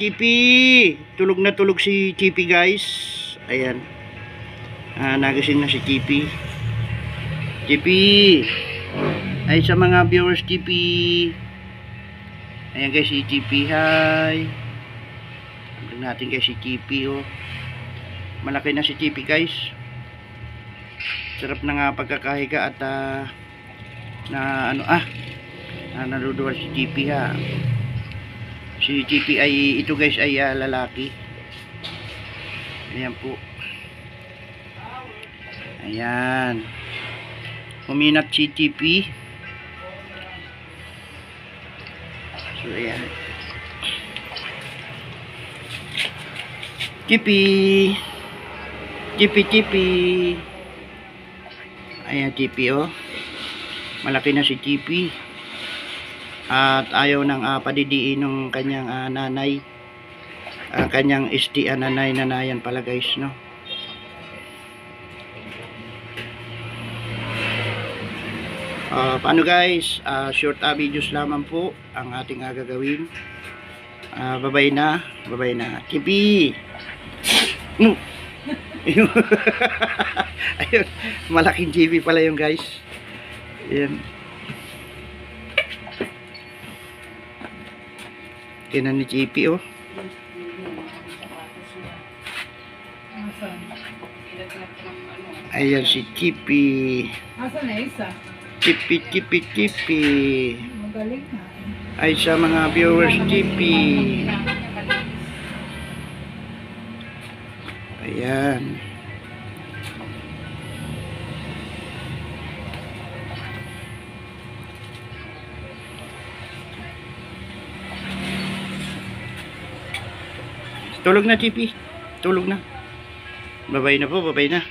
Chippy! Tulog na tulog si Chippy, guys. Ayan. Nagising na si Chippy. Chippy! Ay, sa mga viewers, Chippy. Ayan, guys, si Chippy. Hi! Tignan natin, guys, si Chippy, oh. Malaki na si Chippy, guys. Sarap na nga pagkakahiga at naduduwal si Chippy, ha. Si Chippy ay, ito guys ay lalaki. Ayan po. Ayan. Huminat si Chippy. So ayan. Chippy. Chippy. Ayan Chippy, oh. Malaki na si Chippy. At ayaw nang padidiin ng kanyang nanay, kanyang nanayan pala, guys, no. Paano, guys, short videos lamang po ang ating gagawin. Babay na Chippy. Ayun, malaking Chippy pala yung, guys. Ayan. Tinan ni Chippy, oh. Ayan si Chippy. Asan na isa? Chippy. Magaling na. Ay, sa mga viewers, Chippy. Ayan. Tulog na, Chippy. Tulog na. Babay na po, babay na.